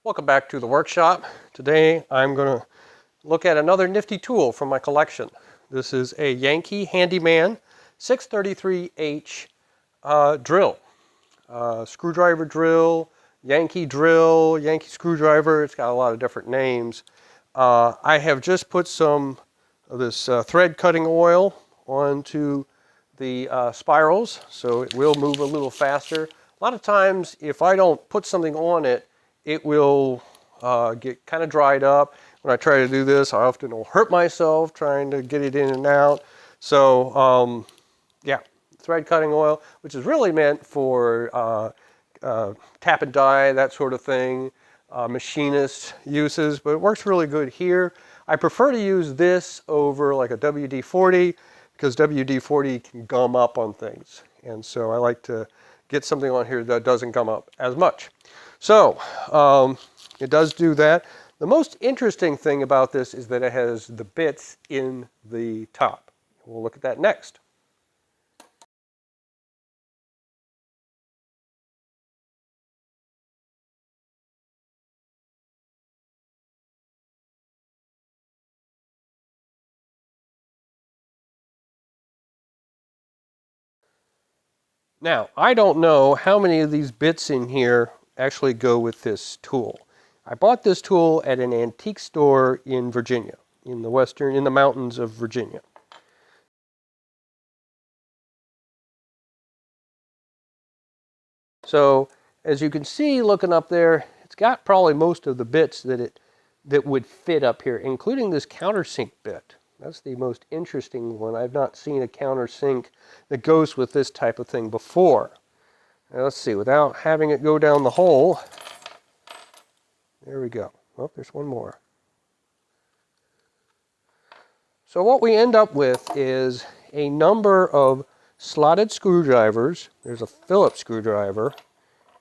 Welcome back to the workshop. Today I'm going to look at another nifty tool from my collection. This is a Yankee Handyman 633H drill. Screwdriver drill, Yankee screwdriver. It's got a lot of different names. I have just put some of this thread cutting oil onto the spirals, so it will move a little faster. A lot of times if I don't put something on it, it will get kind of dried up. When I try to do this, I often will hurt myself trying to get it in and out. So yeah, thread cutting oil, which is really meant for tap and die, that sort of thing, machinist uses, but it works really good here. I prefer to use this over like a WD-40 because WD-40 can gum up on things. And so I like to get something on here that doesn't gum up as much. So it does do that. The most interesting thing about this is that it has the bits in the top. We'll look at that next. Now, I don't know how many of these bits in here actually go with this tool. I bought this tool at an antique store in Virginia, in the mountains of Virginia. So, as you can see looking up there, it's got probably most of the bits that would fit up here, including this countersink bit. That's the most interesting one. I've not seen a countersink that goes with this type of thing before. Now, let's see, without having it go down the hole, there we go. Oh, there's one more. So what we end up with is a number of slotted screwdrivers. There's a Phillips screwdriver,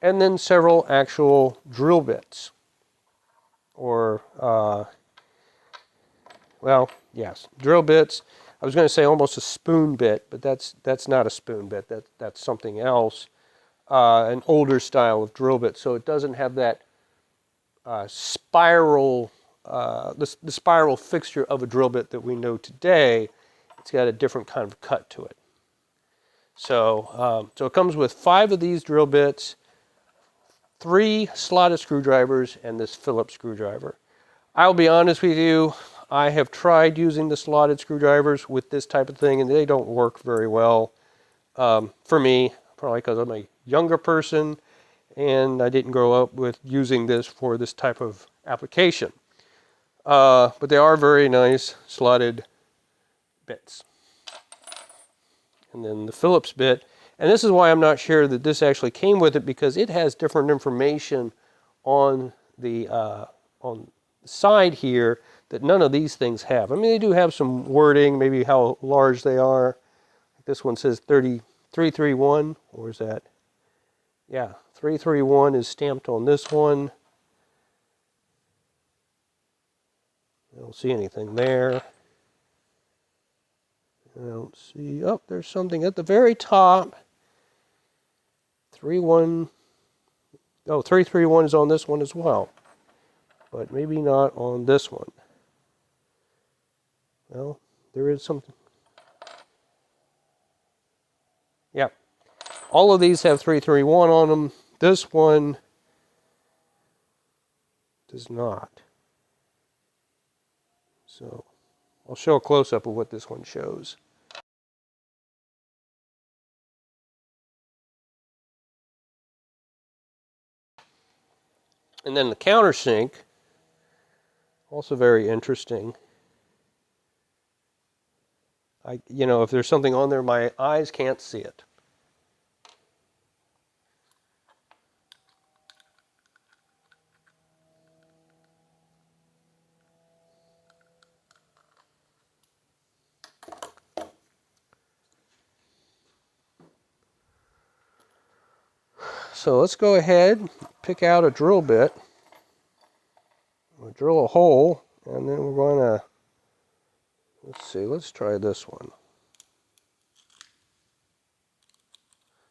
and then several actual drill bits. Or, well, yes, drill bits. I was going to say almost a spoon bit, but that's not a spoon bit. That's something else. An older style of drill bit, so it doesn't have that spiral, the spiral fixture of a drill bit that we know today. It's got a different kind of cut to it. So, so it comes with 5 of these drill bits, 3 slotted screwdrivers, and this Phillips screwdriver. I'll be honest with you, I have tried using the slotted screwdrivers with this type of thing, and they don't work very well for me, probably because I'm a younger person, and I didn't grow up with using this for this type of application. But they are very nice slotted bits. And then the Phillips bit, and this is why I'm not sure that this actually came with it, because it has different information on the side here that none of these things have. I mean, they do have some wording, maybe how large they are. This one says 331, or is that? Yeah, 331 is stamped on this one. I don't see anything there. I don't see, oh, there's something at the very top. 331 is on this one as well, but maybe not on this one. Well, there is something. Yeah, all of these have 331 on them. This one does not. So I'll show a close-up of what this one shows. And then the countersink, also very interesting. If there's something on there, my eyes can't see it. So let's go ahead, pick out a drill bit. We'll drill a hole, and then we're going to, let's try this one.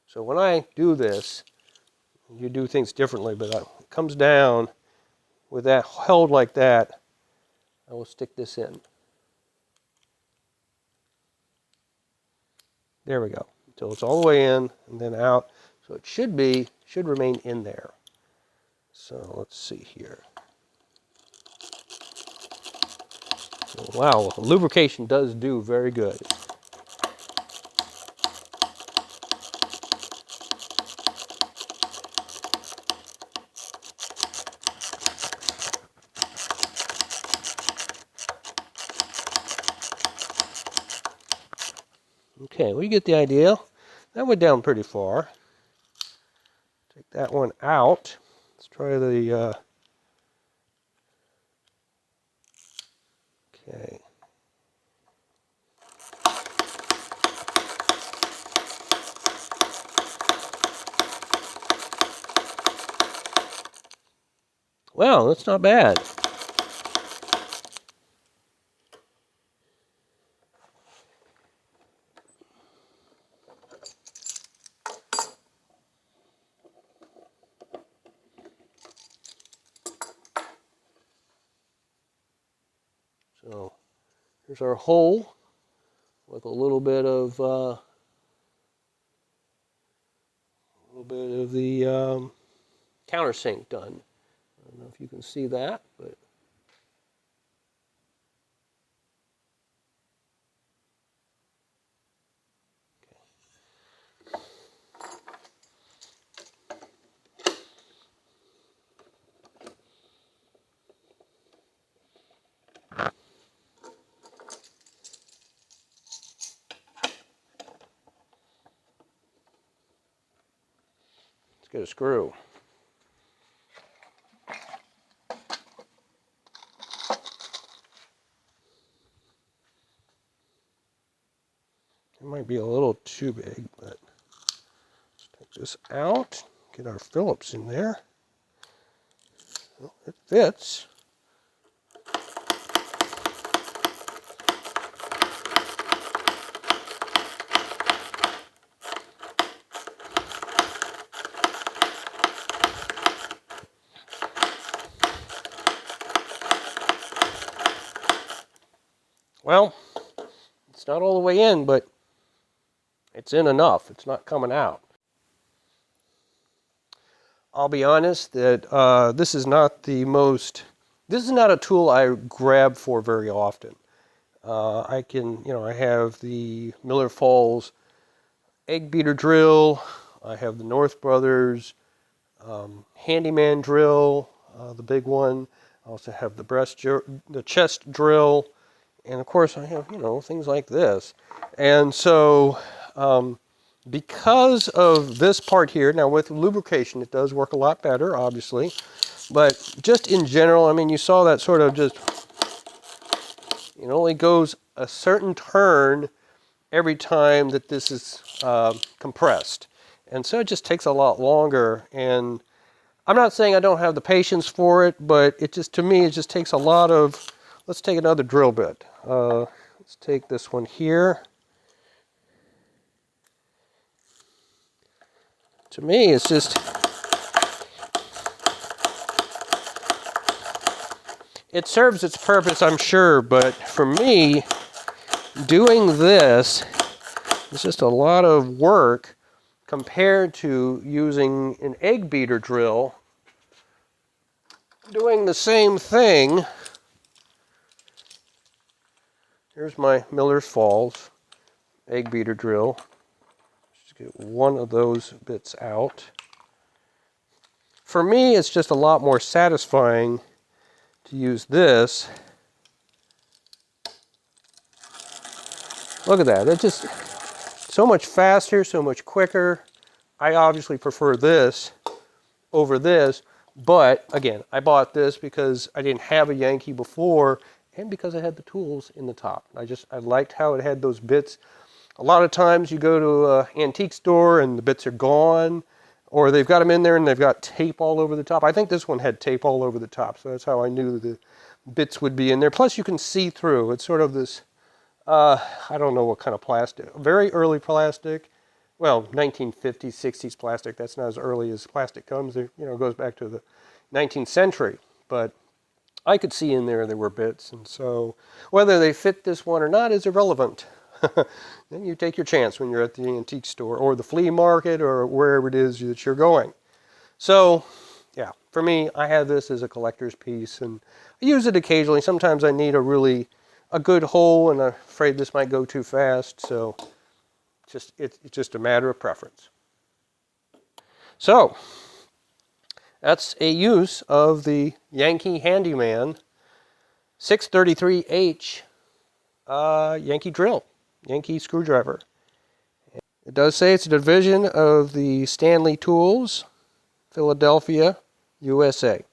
So when I do this, you do things differently, but it comes down, with that held like that, I will stick this in. There we go. Until it's all the way in and then out. So it should remain in there. So let's see here. Wow, lubrication does do very good. Okay, we get the idea. That went down pretty far. Take that one out. Let's try the, okay. Wow, that's not bad. So here's our hole with a little bit of the countersink done. I don't know if you can see that, but let's get a screw. It might be a little too big, but let's take this out, get our Phillips in there. Well, it fits. Well, it's not all the way in, but it's in enough. It's not coming out. I'll be honest that this is not a tool I grab for very often. I have the Miller Falls egg beater drill. I have the North Brothers Handyman drill, the big one. I also have the chest drill. And of course I have, things like this. And so, because of this part here, now with lubrication, it does work a lot better, obviously. But just in general, I mean, you saw that sort of just, it only goes a certain turn every time that this is compressed. And so it just takes a lot longer. And I'm not saying I don't have the patience for it, but it just, to me, it just takes a lot of, let's take another drill bit. Let's take this one here. To me, it's just, it serves its purpose, I'm sure, but for me, doing this is just a lot of work compared to using an egg beater drill, doing the same thing. Here's my Miller's Falls egg beater drill. Just get one of those bits out. For me, it's just a lot more satisfying to use this. Look at that. It's just so much faster, so much quicker. I obviously prefer this over this, but again, I bought this because I didn't have a Yankee before and because I had the tools in the top. I liked how it had those bits. A lot of times you go to an antique store and the bits are gone, or they've got them in there and they've got tape all over the top. I think this one had tape all over the top, so that's how I knew the bits would be in there. Plus you can see through. It's sort of this, I don't know what kind of plastic, very early plastic. Well, 1950s, 60s plastic. That's not as early as plastic comes. It goes back to the 19th century. But I could see in there were bits, and so whether they fit this one or not is irrelevant. Then you take your chance when you're at the antique store or the flea market or wherever it is that you're going. So, yeah, for me, I have this as a collector's piece, and I use it occasionally. Sometimes I need a good hole, and I'm afraid this might go too fast, so it's just a matter of preference. So, that's a use of the Yankee Handyman 633H Yankee drill, Yankee screwdriver. It does say it's a division of the Stanley Tools, Philadelphia, USA.